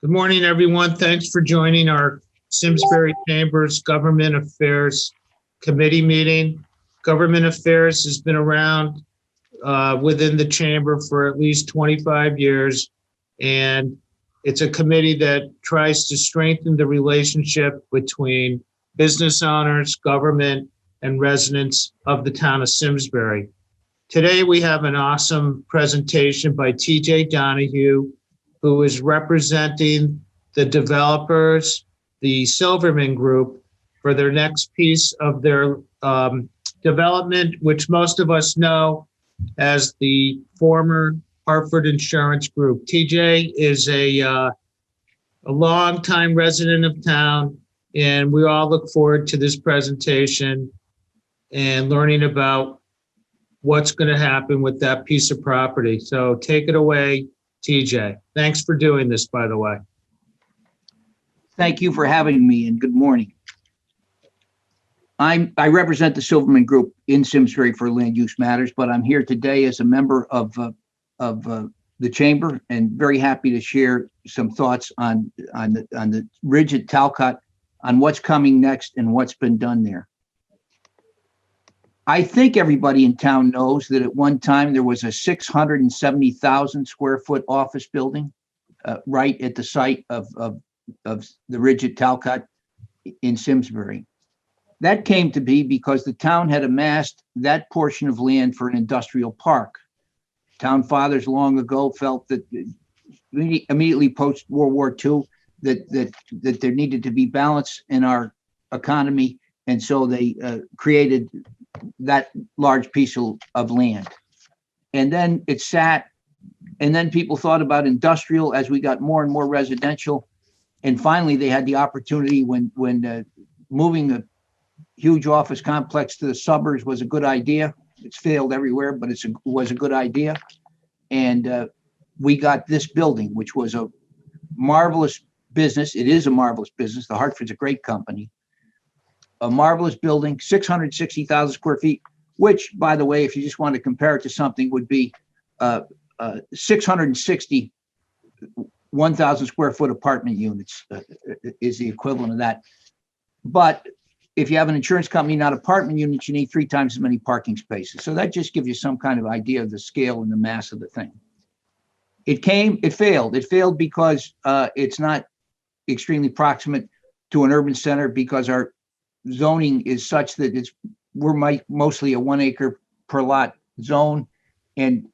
Good morning, everyone. Thanks for joining our Simsbury Chamber's Government Affairs Committee meeting. Government Affairs has been around within the chamber for at least 25 years, and it's a committee that tries to strengthen the relationship between business owners, government, and residents of the town of Simsbury. Today, we have an awesome presentation by TJ Donohue, who is representing the developers, the Silverman Group, for their next piece of their development, which most of us know as the former Hartford Insurance Group. TJ is a longtime resident of town, and we all look forward to this presentation and learning about what's going to happen with that piece of property. So take it away, TJ. Thanks for doing this, by the way. Thank you for having me, and good morning. I represent the Silverman Group in Simsbury for Land Use Matters, but I'm here today as a member of the chamber, and very happy to share some thoughts on the ridge at Talcott, on what's coming next and what's been done there. I think everybody in town knows that at one time there was a 670,000 square foot office building right at the site of the ridge at Talcott in Simsbury. That came to be because the town had amassed that portion of land for an industrial park. Town fathers long ago felt that immediately post World War II that there needed to be balance in our economy, and so they created that large piece of land. And then it sat, and then people thought about industrial as we got more and more residential. And finally, they had the opportunity when moving a huge office complex to the suburbs was a good idea. It's failed everywhere, but it was a good idea. And we got this building, which was a marvelous business. It is a marvelous business. The Hartford's a great company. A marvelous building, 660,000 square feet, which, by the way, if you just want to compare it to something, would be 660 1,000 square foot apartment units is the equivalent of that. But if you have an insurance company, not apartment units, you need 3 times as many parking spaces. So that just gives you some kind of idea of the scale and the mass of the thing. It failed. It failed because it's not extremely proximate to an urban center, because our zoning is such that we're mostly a 1 acre per lot zone, and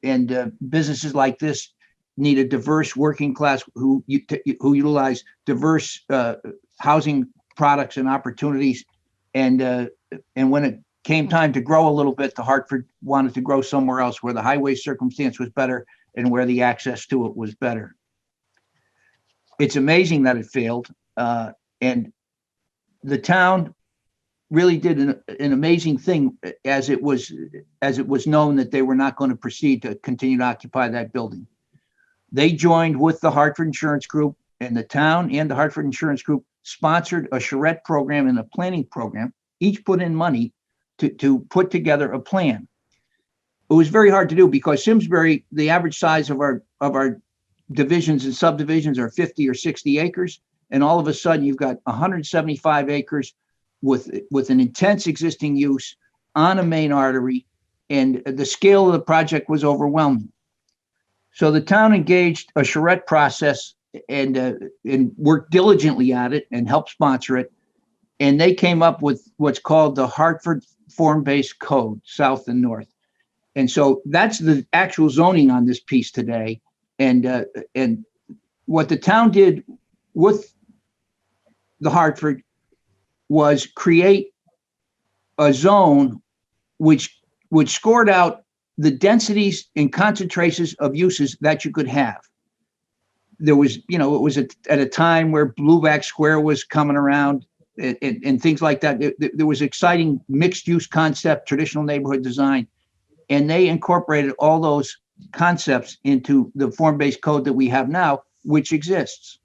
businesses like this need a diverse working class who utilize diverse housing products and opportunities. And when it came time to grow a little bit, the Hartford wanted to grow somewhere else where the highway circumstance was better and where the access to it was better. It's amazing that it failed, and the town really did an amazing thing, as it was known that they were not going to proceed to continue to occupy that building. They joined with the Hartford Insurance Group, and the town and the Hartford Insurance Group sponsored a charrette program and a planning program. Each put in money to put together a plan. It was very hard to do because Simsbury, the average size of our divisions and subdivisions are 50 or 60 acres. And all of a sudden you've got 175 acres with an intense existing use on a main artery, and the scale of the project was overwhelming. So the town engaged a charrette process and worked diligently at it and helped sponsor it. And they came up with what's called the Hartford Form-Based Code, South and North. And so that's the actual zoning on this piece today. And what the town did with the Hartford was create a zone which scored out the densities and concentrations of uses that you could have. There was, it was at a time where Blueback Square was coming around and things like that. There was exciting mixed use concept, traditional neighborhood design, and they incorporated all those concepts into the form-based code that we have now, which exists.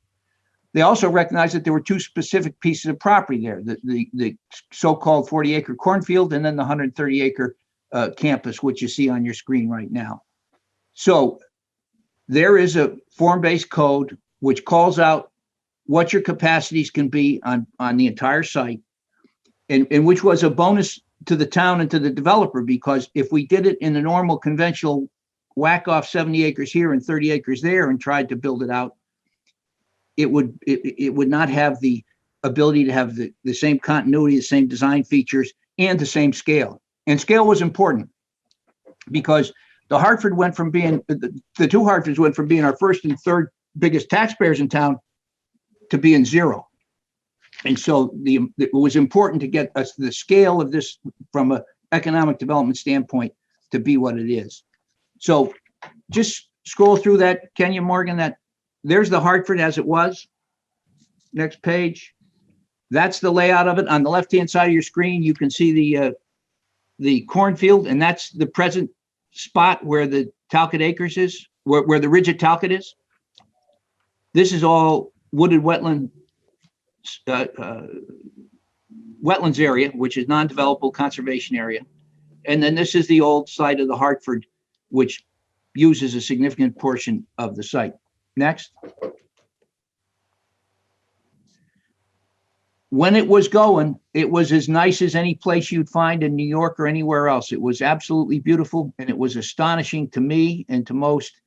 They also recognized that there were 2 specific pieces of property there, the so-called 40-acre cornfield and then the 130-acre campus, which you see on your screen right now. So there is a form-based code which calls out what your capacities can be on the entire site, and which was a bonus to the town and to the developer, because if we did it in the normal conventional whack off 70 acres here and 30 acres there and tried to build it out, it would not have the ability to have the same continuity, the same design features, and the same scale. And scale was important because the Hartford went from being, the two Hartfords went from being our first and third biggest taxpayers in town to being zero. And so it was important to get us the scale of this from an economic development standpoint to be what it is. So just scroll through that, Kenya Morgan, there's the Hartford as it was. Next page. That's the layout of it. On the left-hand side of your screen, you can see the cornfield, and that's the present spot where the Talcott Acres is, where the ridge of Talcott is. This is all wooded wetland, wetlands area, which is non-developable conservation area. And then this is the old site of the Hartford, which uses a significant portion of the site. Next. When it was going, it was as nice as any place you'd find in New York or anywhere else. It was absolutely beautiful, and it was astonishing to me and to most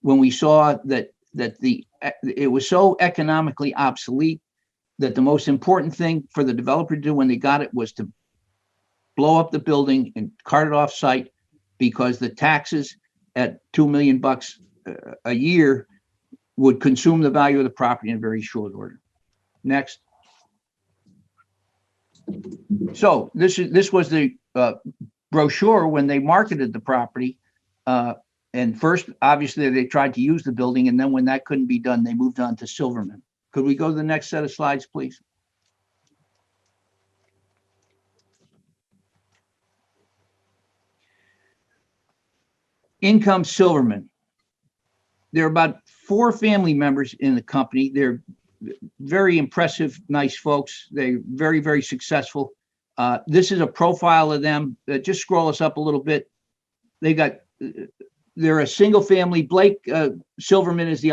when we saw that it was so economically obsolete that the most important thing for the developer to do when they got it was to blow up the building and cart it off site, because the taxes at $2 million a year would consume the value of the property in very short order. Next. So this was the brochure when they marketed the property. And first, obviously, they tried to use the building. And then when that couldn't be done, they moved on to Silverman. Could we go to the next set of slides, please? Income Silverman. There are about 4 family members in the company. They're very impressive, nice folks. They're very, very successful. This is a profile of them. Just scroll us up a little bit. They're a single family. Blake Silverman is the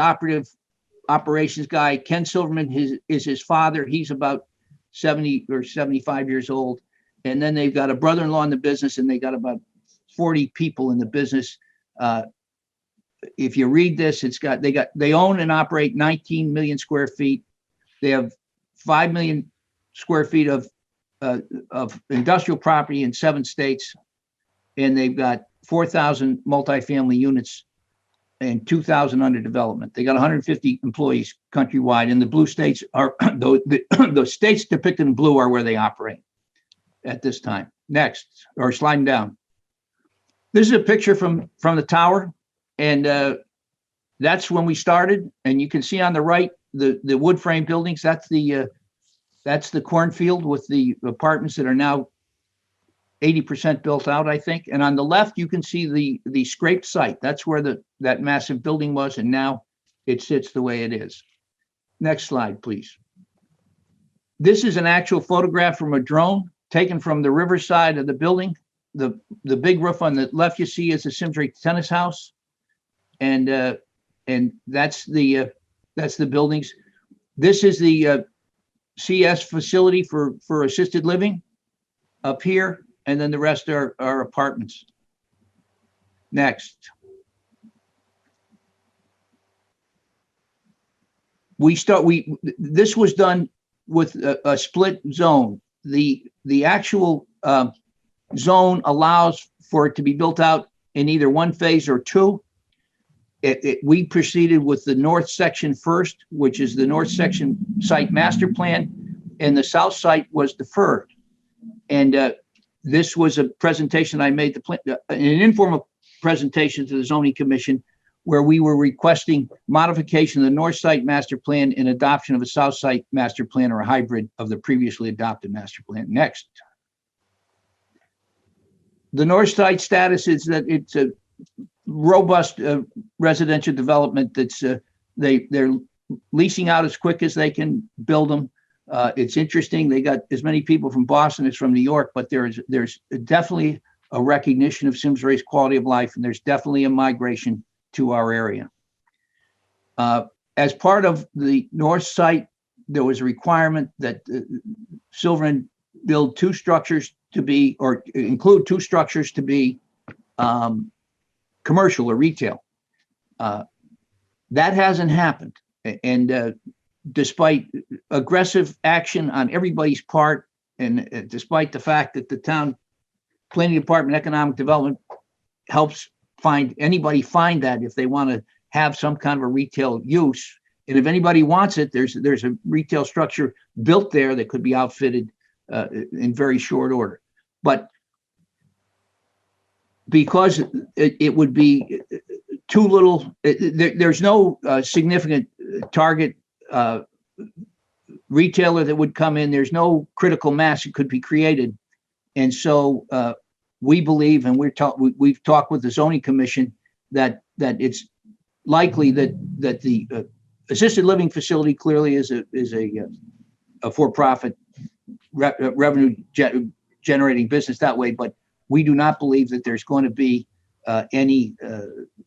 operations guy. Ken Silverman is his father. He's about 70 or 75 years old. And then they've got a brother-in-law in the business, and they got about 40 people in the business. If you read this, they own and operate 19 million square feet. They have 5 million square feet of industrial property in 7 states, and they've got 4,000 multifamily units and 2,000 under development. They got 150 employees countrywide, and the blue states are the states depicted in blue are where they operate at this time. Next, or sliding down. This is a picture from the tower. And that's when we started. And you can see on the right, the wood frame buildings. That's the cornfield with the apartments that are now 80% built out, I think. And on the left, you can see the scraped site. That's where that massive building was. And now it sits the way it is. Next slide, please. This is an actual photograph from a drone taken from the riverside of the building. The big roof on the left you see is the Simsbury tennis house. And that's the buildings. This is the CS facility for assisted living up here, and then the rest are apartments. Next. This was done with a split zone. The actual zone allows for it to be built out in either one phase or two. We proceeded with the north section first, which is the north section site master plan, and the south site was deferred. And this was a presentation I made, an informal presentation to the zoning commission, where we were requesting modification of the north site master plan and adoption of a south site master plan, or a hybrid of the previously adopted master plan. Next. The north side status is that it's a robust residential development that's they're leasing out as quick as they can build them. It's interesting. They got as many people from Boston as from New York, but there's definitely a recognition of Simsbury's quality of life, and there's definitely a migration to our area. As part of the north site there was a requirement that Silverman build two structures to be, or include two structures to be commercial or retail. That hasn't happened. And despite aggressive action on everybody's part, and despite the fact that the town planning department, economic development helps anybody find that if they want to have some kind of a retail use. And if anybody wants it, there's a retail structure built there that could be outfitted in very short order. But because it would be too little, there's no significant target retailer that would come in. There's no critical mass that could be created. And so we believe, and we've talked with the zoning commission, that it's likely that the assisted living facility clearly is a for-profit revenue generating business that way, but we do not believe that there's going to be any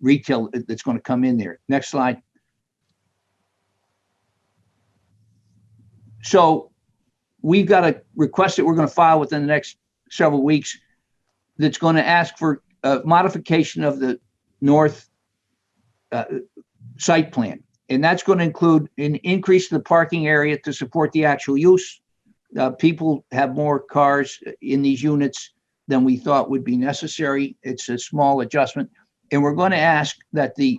retail that's going to come in there. Next slide. So we've got a request that we're going to file within the next several weeks that's going to ask for a modification of the north site plan. And that's going to include an increase in the parking area to support the actual use. People have more cars in these units than we thought would be necessary. It's a small adjustment. And we're going to ask that the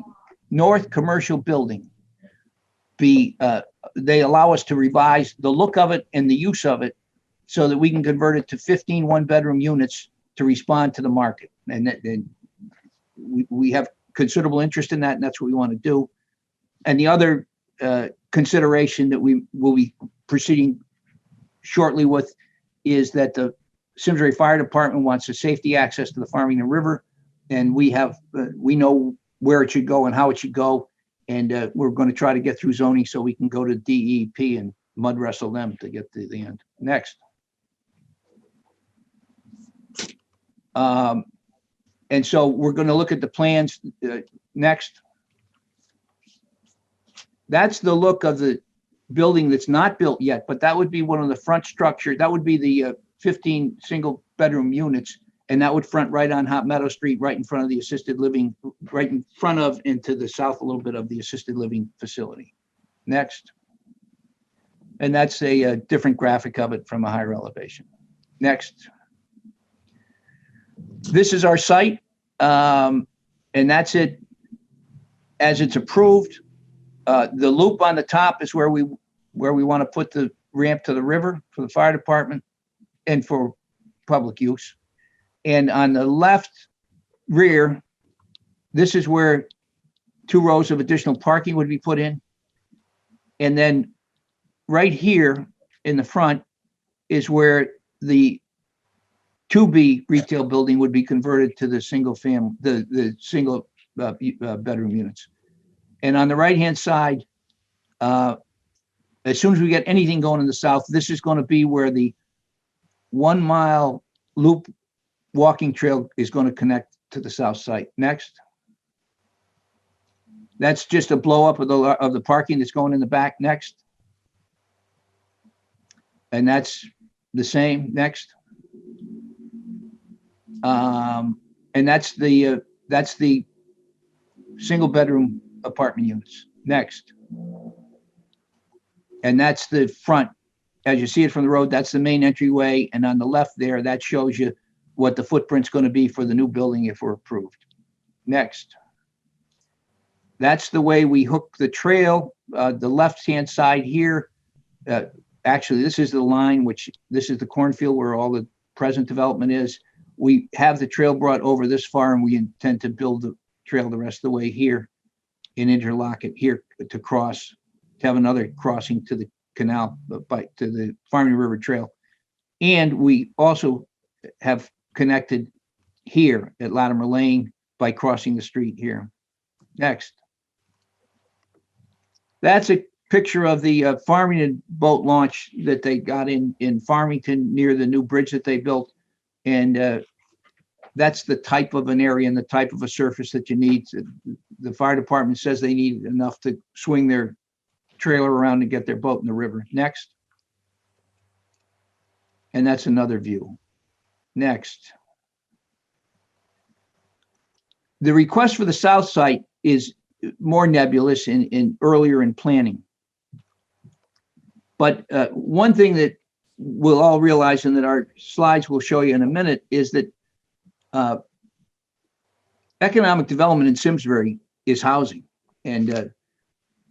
north commercial building be, they allow us to revise the look of it and the use of it so that we can convert it to 15 one-bedroom units to respond to the market. And we have considerable interest in that, and that's what we want to do. And the other consideration that we will be proceeding shortly with is that the Simsbury Fire Department wants a safety access to the Farmington River, and we know where it should go and how it should go, and we're going to try to get through zoning so we can go to DEP and mud wrestle them to get to the end. Next. And so we're going to look at the plans next. That's the look of the building that's not built yet, but that would be one of the front structure. That would be the 15 single bedroom units, and that would front right on Hot Meadow Street, right in front of the assisted living, right in front of and to the south a little bit of the assisted living facility. Next. And that's a different graphic of it from a higher elevation. Next. This is our site, and that's it as it's approved. The loop on the top is where we want to put the ramp to the river for the fire department and for public use. And on the left rear, this is where 2 rows of additional parking would be put in. And then right here in the front is where the 2B retail building would be converted to the single bedroom units. And on the right-hand side, as soon as we get anything going in the south, this is going to be where the 1 mile loop walking trail is going to connect to the south site. Next. That's just a blow up of the parking that's going in the back. Next. And that's the same. Next. And that's the single bedroom apartment units. Next. And that's the front. As you see it from the road, that's the main entryway. And on the left there, that shows you what the footprint's going to be for the new building if we're approved. Next. That's the way we hook the trail. The left-hand side here, actually, this is the line, this is the cornfield where all the present development is. We have the trail brought over this far, and we intend to build the trail the rest of the way here and interlock it here to cross, to have another crossing to the canal, to the Farming River Trail. And we also have connected here at Latimer Lane by crossing the street here. Next. That's a picture of the Farmington boat launch that they got in Farmington near the new bridge that they built. And that's the type of an area and the type of a surface that you need. The fire department says they need enough to swing their trailer around and get their boat in the river. Next. And that's another view. Next. The request for the south site is more nebulous in earlier in planning. But one thing that we'll all realize and that our slides will show you in a minute is that economic development in Simsbury is housing. And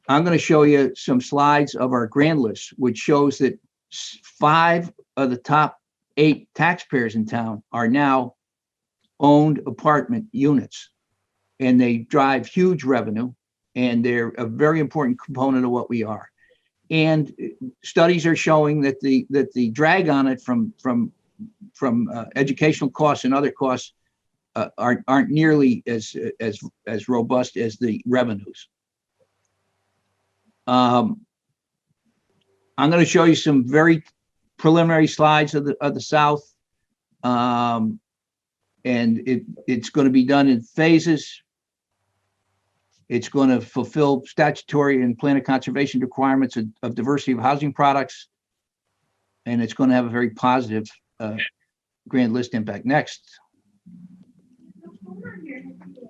I'm going to show you some slides of our grand list, which shows that 5 of the top 8 taxpayers in town are now owned apartment units. And they drive huge revenue, and they're a very important component of what we are. And studies are showing that the drag on it from educational costs and other costs aren't nearly as robust as the revenues. I'm going to show you some very preliminary slides of the South, and it's going to be done in phases. It's going to fulfill statutory and plan of conservation requirements of diversity of housing products, and it's going to have a very positive grand list impact. Next.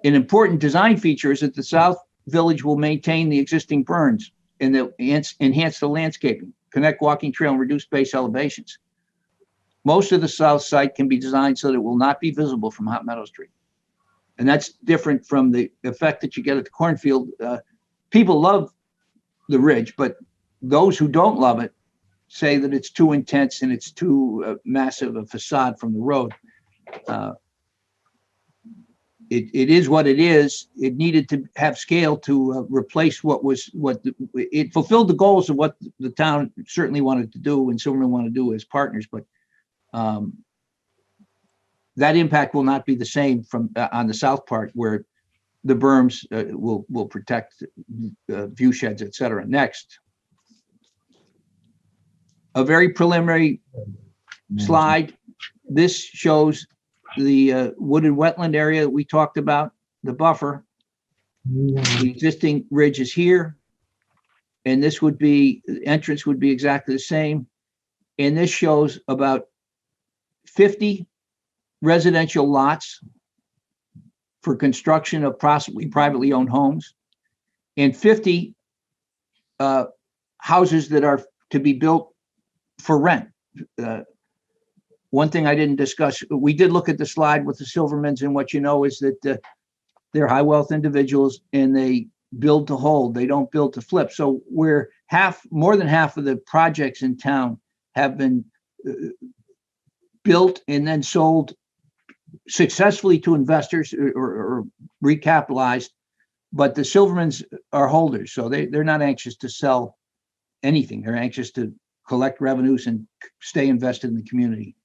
An important design feature is that the South Village will maintain the existing burns and enhance the landscaping, connect walking trail, and reduce base elevations. Most of the south site can be designed so that it will not be visible from Hot Meadow Street. And that's different from the effect that you get at the cornfield. People love the ridge, but those who don't love it say that it's too intense and it's too massive a facade from the road. It is what it is. It needed to have scale to replace it fulfilled the goals of what the town certainly wanted to do and Silverman wanted to do as partners, but that impact will not be the same on the south part where the berms will protect view sheds, et cetera. Next. A very preliminary slide. This shows the wooded wetland area that we talked about, the buffer. The existing ridge is here. And this would be, the entrance would be exactly the same. And this shows about 50 residential lots for construction of possibly privately owned homes, and 50 houses that are to be built for rent. One thing I didn't discuss, we did look at the slide with the Silvermans, and what you know is that they're high wealth individuals and they build to hold, they don't build to flip. So more than half of the projects in town have been built and then sold successfully to investors or recapitalized, but the Silvermans are holders, so they're not anxious to sell anything. They're anxious to collect revenues and stay invested in the community.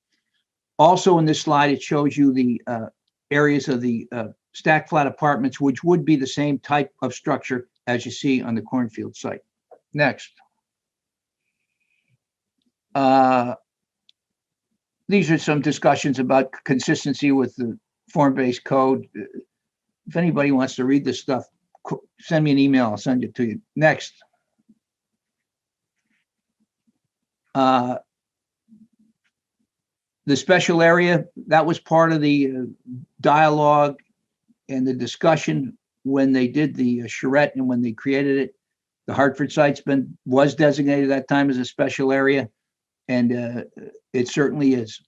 Also in this slide, it shows you the areas of the stack flat apartments, which would be the same type of structure as you see on the cornfield site. Next. These are some discussions about consistency with the form-based code. If anybody wants to read this stuff, send me an email, I'll send it to you. Next. The special area, that was part of the dialogue and the discussion when they did the charrette and when they created it. The Hartford site's was designated that time as a special area. And it certainly is,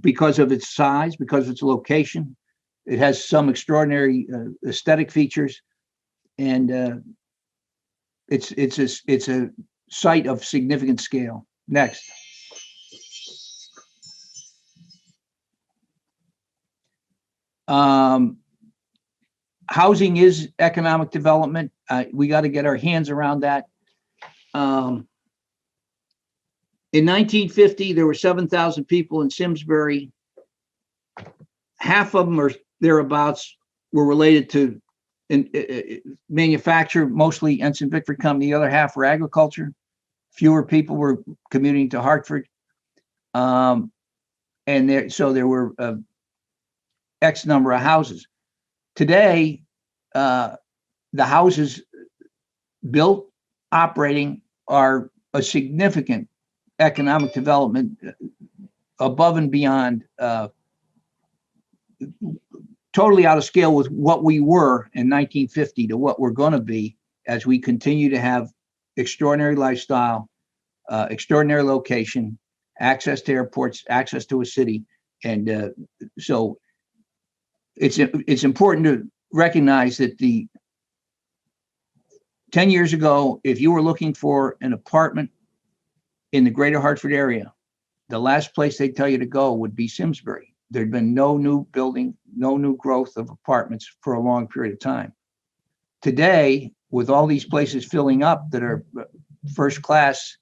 because of its size, because of its location. It has some extraordinary aesthetic features, and it's a site of significant scale. Next. Housing is economic development. We got to get our hands around that. In 1950, there were 7,000 people in Simsbury. Half of them or thereabouts were related to manufacture, mostly Ensign Bickford Company. The other half were agriculture. Fewer people were commuting to Hartford. So there were X number of houses. Today, the houses built, operating, are a significant economic development above and beyond, totally out of scale with what we were in 1950 to what we're going to be as we continue to have extraordinary lifestyle, extraordinary location, access to airports, access to a city. And so it's important to recognize that 10 years ago, if you were looking for an apartment in the greater Hartford area, the last place they'd tell you to go would be Simsbury. There'd been no new building, no new growth of apartments for a long period of time. Today, with all these places filling up that are first class,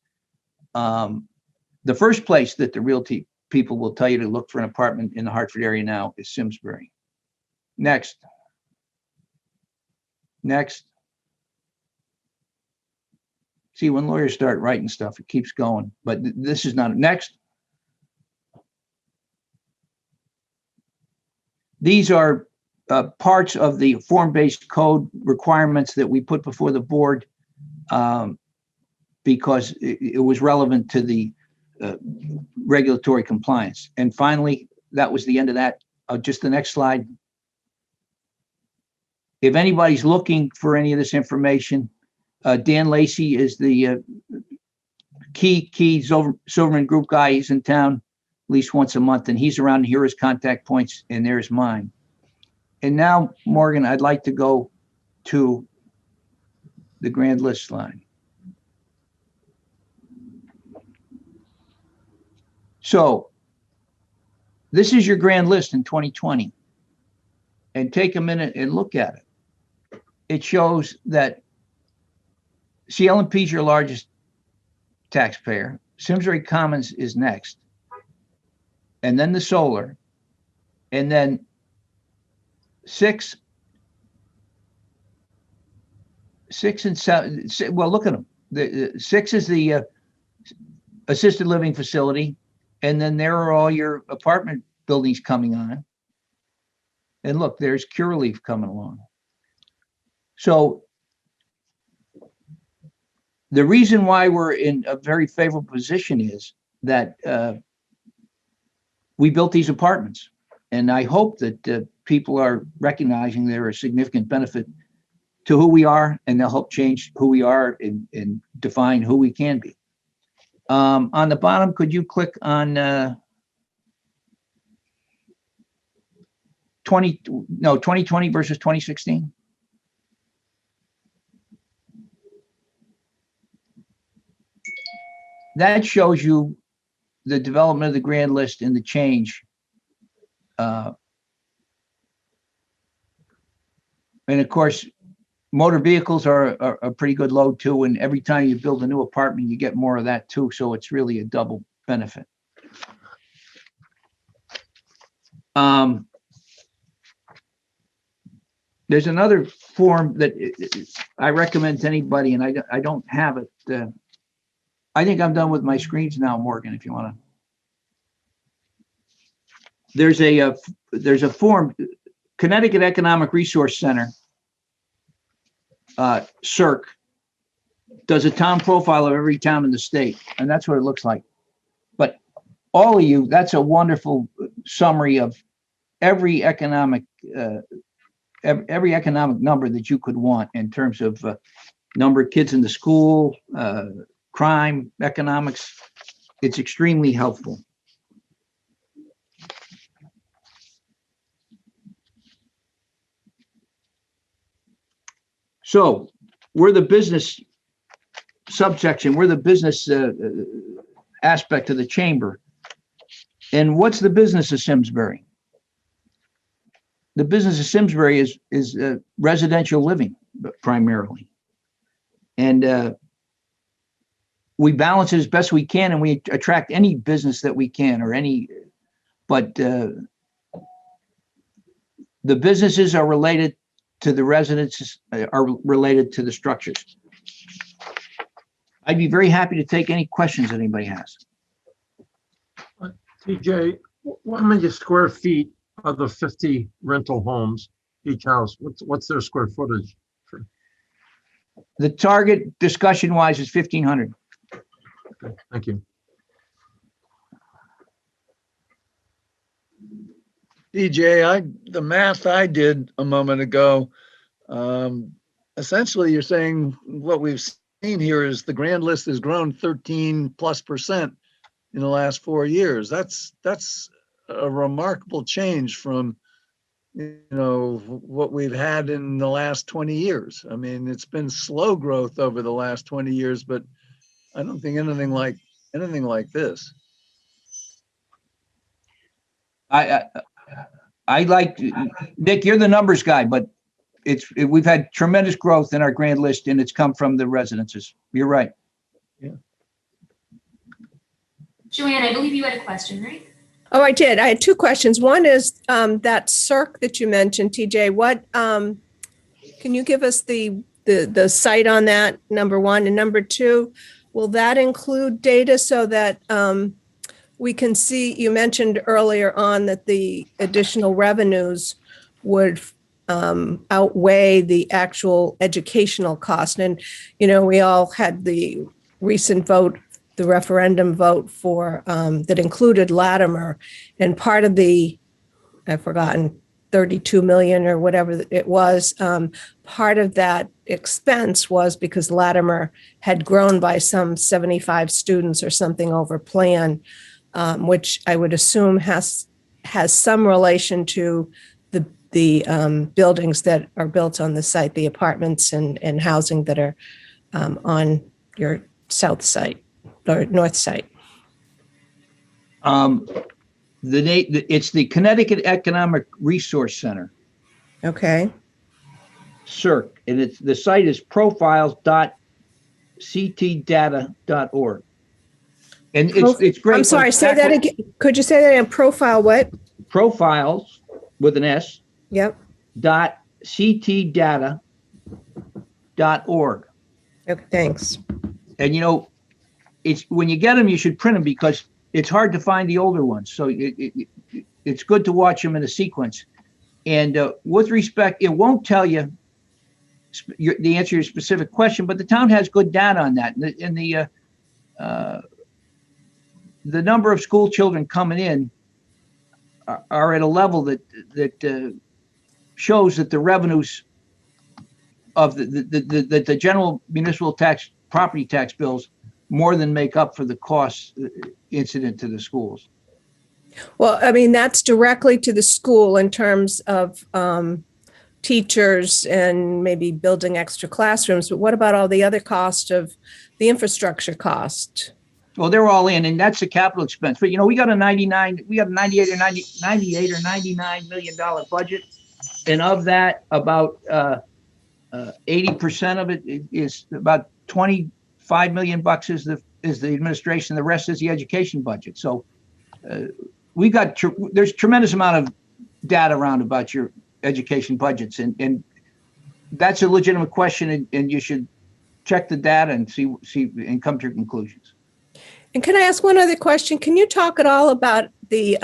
the first place that the realty people will tell you to look for an apartment in the Hartford area now is Simsbury. Next. See, when lawyers start writing stuff, it keeps going, but this is not. Next. These are parts of the form-based code requirements that we put before the board because it was relevant to the regulatory compliance. And finally, that was the end of that. Just the next slide. If anybody's looking for any of this information, Dan Lacey is the key Silverman Group guy. He's in town at least once a month, and he's around. Here are his contact points, and there's mine. And now, Morgan, I'd like to go to the grand list line. So this is your grand list in 2020. And take a minute and look at it. It shows that CL&P is your largest taxpayer. Simsbury Commons is next. And then the solar. And then 6 and 7. Well, look at them. The 6 is the assisted living facility. And then there are all your apartment buildings coming on. And look, there's Curaleaf coming along. So the reason why we're in a very favorable position is that we built these apartments. And I hope that people are recognizing there are a significant benefit to who we are, and they'll help change who we are and define who we can be. On the bottom, could you click on 2020 versus 2016? That shows you the development of the grand list and the change. And of course, motor vehicles are a pretty good load too. And every time you build a new apartment, you get more of that too. So it's really a double benefit. There's another form that I recommend to anybody, and I don't have it. I think I'm done with my screens now, Morgan, if you want to. There's a form, Connecticut Economic Resource Center, CERC, does a town profile of every town in the state, and that's what it looks like. But all of you, that's a wonderful summary of every economic number that you could want in terms of number of kids in the school, crime, economics. It's extremely helpful. So we're the business subsection. We're the business aspect of the chamber. And what's the business of Simsbury? The business of Simsbury is residential living primarily. And we balance it as best we can, and we attract any business that we can, or any, but the businesses are related to the residents, are related to the structures. I'd be very happy to take any questions that anybody has. TJ, how many square feet of the 50 rental homes each house? What's their square footage? The target discussion wise is 1,500. Okay, thank you. DJ, the math I did a moment ago, essentially you're saying what we've seen here is the grand list has grown 13+% in the last 4 years. That's a remarkable change from, what we've had in the last 20 years. I mean, it's been slow growth over the last 20 years, but I don't think anything like this. I like, Nick, you're the numbers guy, but we've had tremendous growth in our grand list and it's come from the residences. You're right. Joanne, I believe you had a question, right? Oh, I did. I had two questions. One is that circ that you mentioned, TJ. What can you give us the site on that? Number one, and number two, will that include data so that we can see? You mentioned earlier on that the additional revenues would outweigh the actual educational cost, and we all had the recent vote, the referendum vote for that included Latimer, and part of the, I've forgotten, 32 million or whatever it was, part of that expense was because Latimer had grown by some 75 students or something over plan, which I would assume has some relation to the buildings that are built on the site, the apartments and housing that are on your south site or north site. It's the Connecticut Economic Resource Center, Okay. CERC, and the site is profiles.ctdata.org. And it's great. I'm sorry, say that again. Could you say that again? Profile what? Profiles with an S. Yep. .ctdata.org. Okay, thanks. And it's when you get them, you should print them because it's hard to find the older ones. So it's good to watch them in a sequence. And with respect, it won't tell you the answer to your specific question, but the town has good data on that. And the number of school children coming in are at a level that shows that the revenues of the general municipal tax, property tax bills more than make up for the costs incident to the schools. Well, I mean, that's directly to the school in terms of teachers and maybe building extra classrooms. But what about all the other cost of the infrastructure cost? Well, they're all in, and that's a capital expense. But we got a 98 or 99 million dollar budget, and of that, about 80% of it is about 25 million bucks is the administration. The rest is the education budget. So we got there's tremendous amount of data around about your education budgets, and that's a legitimate question, and you should check the data and see and come to your conclusions. And can I ask one other question? Can you talk at all about the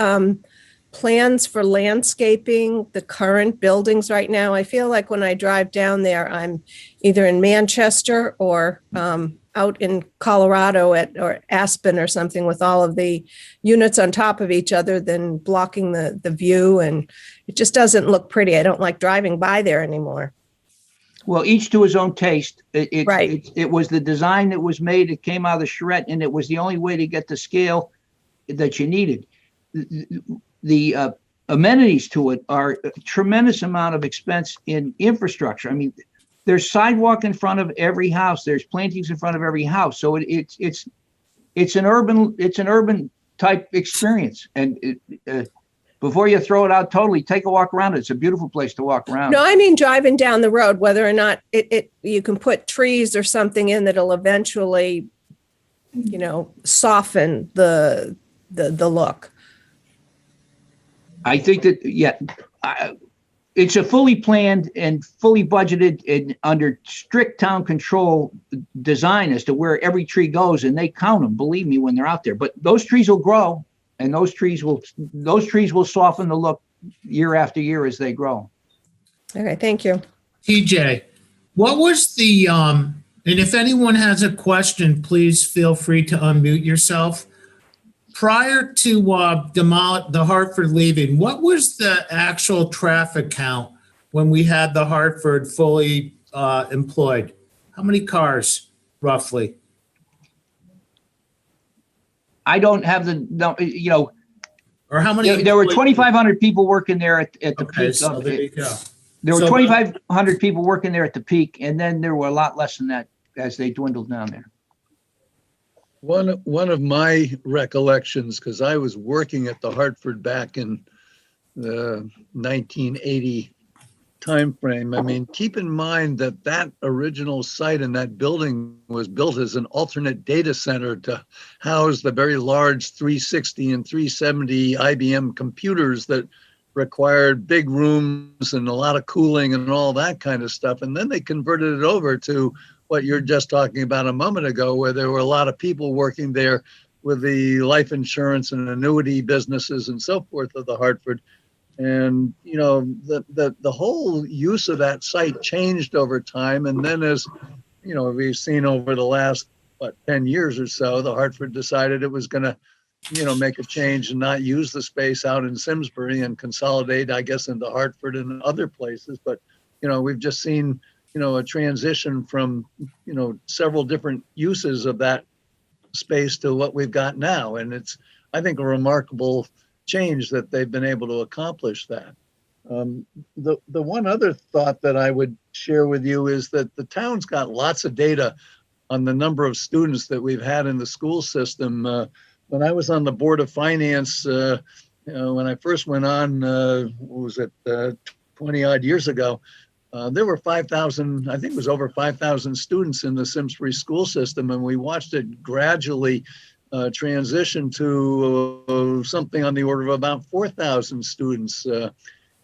plans for landscaping the current buildings right now? I feel like when I drive down there, I'm either in Manchester or out in Colorado or Aspen or something, with all of the units on top of each other, then blocking the view. And it just doesn't look pretty. I don't like driving by there anymore. Well, each to his own taste. Right. It was the design that was made. It came out of the charrette, and it was the only way to get the scale that you needed. The amenities to it are a tremendous amount of expense in infrastructure. I mean, there's sidewalk in front of every house. There's plantings in front of every house. So it's an urban type experience. And before you throw it out totally, take a walk around it. It's a beautiful place to walk around. No, I mean driving down the road, whether or not you can put trees or something in that'll eventually, soften the look. I think that, it's a fully planned and fully budgeted and under strict town control design as to where every tree goes, and they count them, believe me, when they're out there. But those trees will grow, and those trees will soften the look year after year as they grow. Okay, thank you. TJ, What was and if anyone has a question, please feel free to unmute yourself. Prior to the Hartford leaving, what was the actual traffic count when we had the Hartford fully employed? How many cars, roughly? I don't have the, no, you know, Or how many? there were employees? 2,500 people working there at the Okay, peak so of there you it. go. There were So- 2,500 people working there at the peak, and then there were a lot less than that as they dwindled down there. One of my recollections, because I was working at the Hartford back in the 1980 timeframe. I mean, keep in mind that that original site and that building was built as an alternate data center to house the very large 360 and 370 IBM computers that required big rooms and a lot of cooling and all that kind of stuff. And then they converted it over to what you're just talking about a moment ago, where there were a lot of people working there with the life insurance and annuity businesses and so forth of the Hartford. And, you know, the whole use of that site changed over time. And then as, you know, we've seen over the last, 10 years or so, the Hartford decided it was going to, you know, make a change and not use the space out in Simsbury and consolidate, I guess, into Hartford and other places. But, you know, we've just seen, you know, a transition from, you know, several different uses of that space to what we've got now. And it's, I think, a remarkable change that they've been able to accomplish that. The one other thought that I would share with you is that the town's got lots of data on the number of students that we've had in the school system. When I was on the Board of Finance, you know, when I first went on, what was it, 20 odd years ago, there were 5,000, I think it was over 5,000 students in the Simsbury school system, and we watched it gradually transition to something on the order of about 4,000 students. You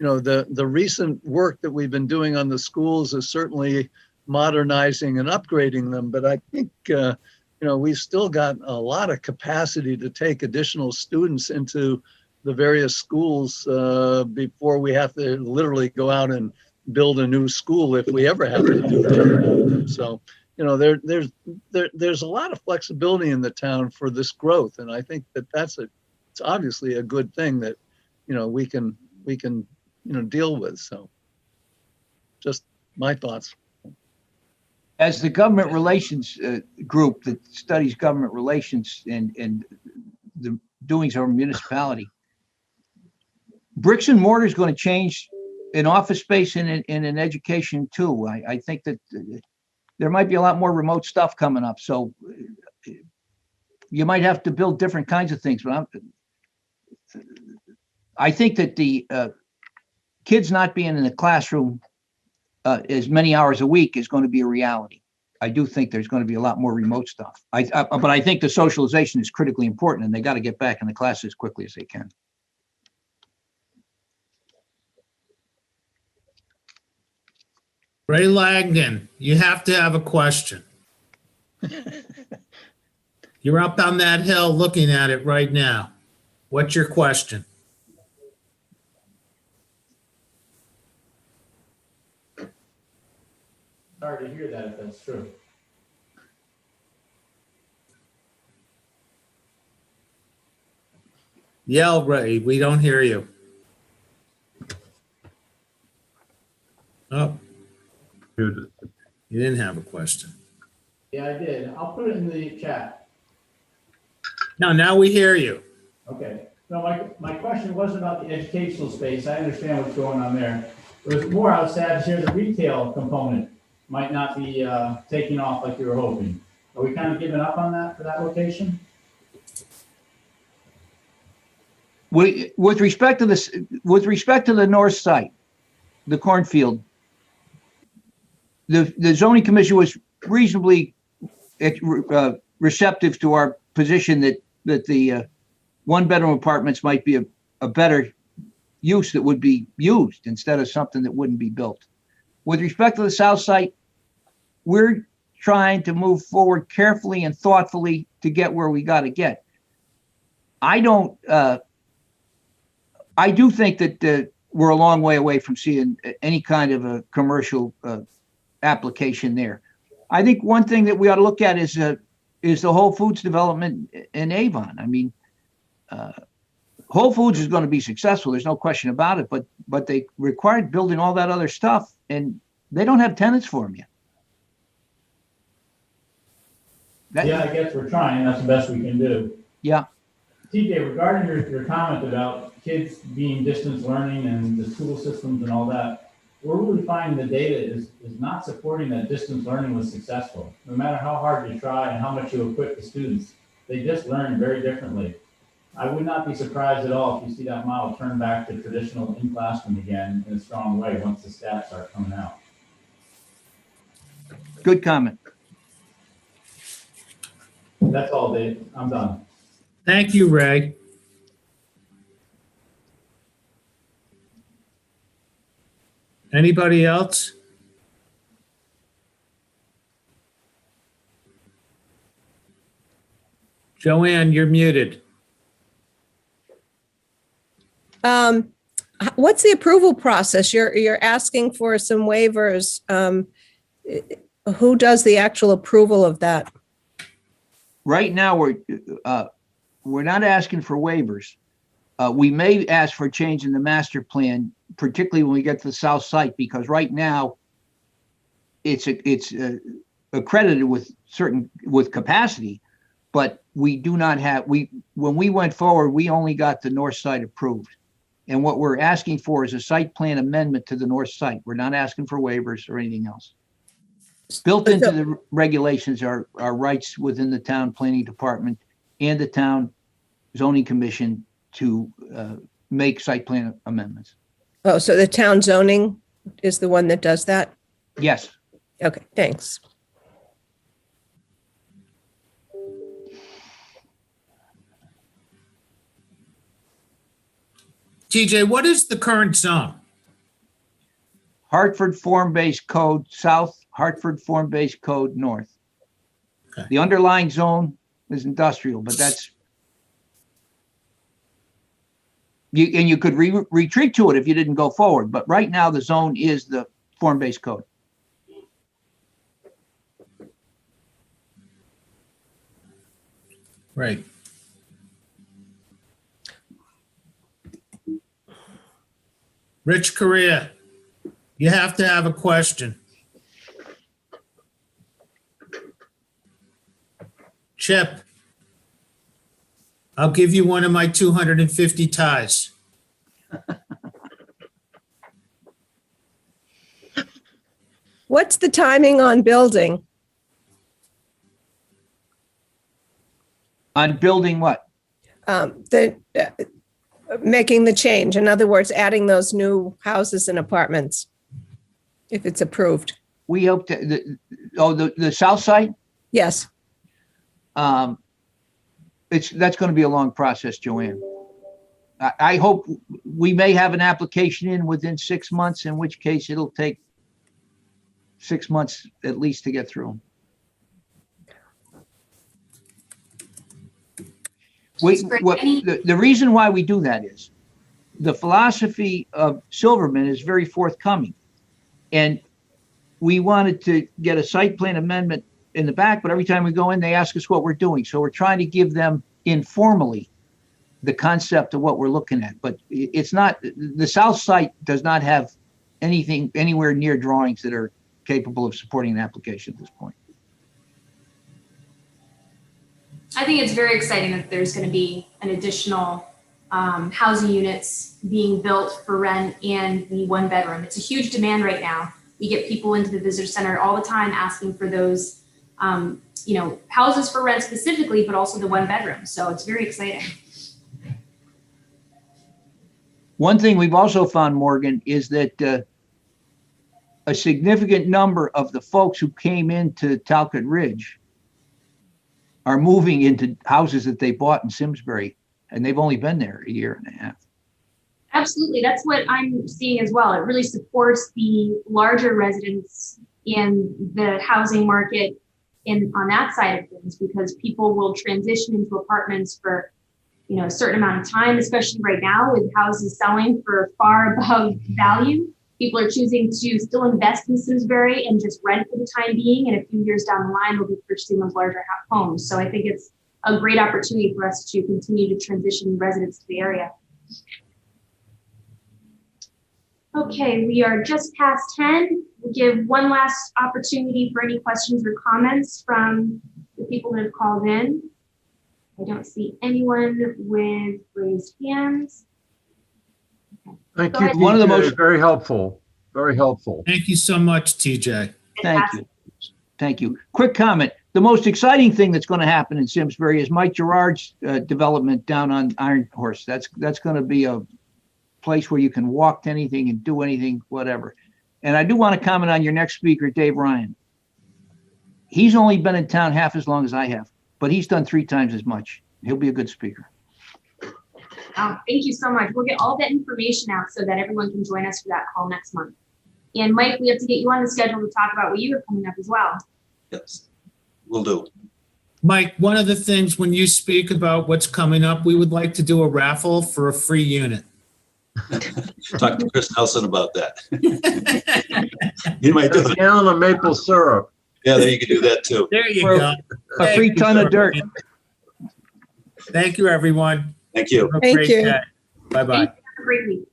know, the recent work that we've been doing on the schools is certainly modernizing and upgrading them, but I think, you know, we've still got a lot of capacity to take additional students into the various schools before we have to literally go out and build a new school if we ever have to do that. So, you know, there's a lot of flexibility in the town for this growth, and I think that it's obviously a good thing that, you know, we can you know, deal with. So, just my thoughts. As the government relations group that studies government relations and the doings of our municipality, bricks and mortar is going to change in office space and in education too. I think that there might be a lot more remote stuff coming up. So you might have to build different kinds of things. But I think that the kids not being in the classroom as many hours a week is going to be a reality. I do think there's going to be a lot more remote stuff. But I think the socialization is critically important, and they got to get back in the class as quickly as they can. Ray Langdon, you have to have a question. You're up on that hill looking at it right now. What's your question? Hard to hear that if that's true. Yell, Ray, we don't hear you. Oh, you didn't have a question. Yeah, I did. I'll put it in the chat. No, now we hear you. Okay. No, my question wasn't about the educational space. I understand what's going on there. It was more, I was sad to hear the retail component might not be taking off like you were hoping. Are we kind of giving up on that for that location? With respect to this, with respect to the north site, the cornfield, the zoning commission was reasonably receptive to our position that the one-bedroom apartments might be a better use that would be used instead of something that wouldn't be built. With respect to the south site, we're trying to move forward carefully and thoughtfully to get where we got to get. I do think that we're a long way away from seeing any kind of a commercial application there. I think one thing that we ought to look at is the Whole Foods development in Avon. I mean, Whole Foods is going to be successful. There's no question about it, but they required building all that other stuff, and they don't have tenants for them yet. Yeah, I guess we're trying. That's the best we can do. Yeah. TJ, regarding your comment about kids being distance learning and the school systems and all that, we're really finding the data is not supporting that distance learning was successful. No matter how hard you try and how much you equip the students, they just learn very differently. I would not be surprised at all if you see that model turn back to traditional in-classroom again in a strong way once the stats start coming out. Good comment. That's all, Dave. I'm done. Thank you, Ray. Anybody else? Joanne, you're muted. What's the approval process? You're asking for some waivers. Who does the actual approval of that? Right now, we're not asking for waivers. We may ask for a change in the master plan, particularly when we get to the south site, because right now it's accredited with capacity, but we do not have, when we went forward, we only got the north side approved. And what we're asking for is a site plan amendment to the north site. We're not asking for waivers or anything else. Built into the regulations are rights within the town planning department and the town zoning commission to make site plan amendments. Oh, so the town zoning is the one that does that? Yes. Okay, thanks. TJ, what is the current zone? Hartford form-based code south, Hartford form-based code north. Okay. The underlying zone is industrial, but that's you could retreat to it if you didn't go forward. But right now, the zone is the form-based code. Right. Rich Correa, you have to have a question. Chip, I'll give you one of my 250 ties. What's the timing on building? On building what? Making the change. In other words, adding those new houses and apartments, if it's approved. We hope to, the south side? Yes. That's going to be a long process, Joanne. I hope we may have an application in within 6 months, in which case it'll take 6 months at least to get through. The reason why we do that is the philosophy of Silverman is very forthcoming. And we wanted to get a site plan amendment in the back, but every time we go in, they ask us what we're doing. So we're trying to give them informally the concept of what we're looking at. But it's not, the south site does not have anything anywhere near drawings that are capable of supporting an application at this point. I think it's very exciting that there's going to be an additional housing units being built for rent and the one bedroom. It's a huge demand right now. We get people into the visitor center all the time asking for those, houses for rent specifically, but also the one bedroom. So it's very exciting. One thing we've also found, Morgan, is that a significant number of the folks who came into Talcott Ridge are moving into houses that they bought in Simsbury, and they've only been there a year and a half. Absolutely. That's what I'm seeing as well. It really supports the larger residents in the housing market on that side of things, because people will transition into apartments for a certain amount of time, especially right now with houses selling for far above value. people are choosing to still invest in Simsbury and just rent for the time being. And a few years down the line, they'll be purchasing those larger homes. So I think it's a great opportunity for us to continue to transition residents to the area. Okay, we are just past 10. We'll give one last opportunity for any questions or comments from the people that have called in. I don't see anyone with raised hands. Thank Go you, ahead. One of the TJ. most- Very helpful. Very helpful. Thank you so much, TJ. Thank you. Thank you. Quick comment. The most exciting thing that's going to happen in Simsbury is Mike Gerard's development down on Iron Horse. That's going to be a place where you can walk to anything and do anything, whatever. And I do want to comment on your next speaker, Dave Ryan. He's only been in town half as long as I have, but he's done 3 times as much. He'll be a good speaker. Thank you so much. We'll get all that information out so that everyone can join us for that call next month. And Mike, we have to get you on the schedule to talk about what you have coming up as well. Yes, will do. Mike, one of the things when you speak about what's coming up, we would like to do a raffle for a free unit. Talk to Chris Nelson about that. You might do A it. gallon of maple syrup. Yeah, there you can do that too. There you For go. A free ton of dirt. Thank you, everyone. Thank you. Have a Thank great you. day. Bye-bye. Thank you. Have a great week.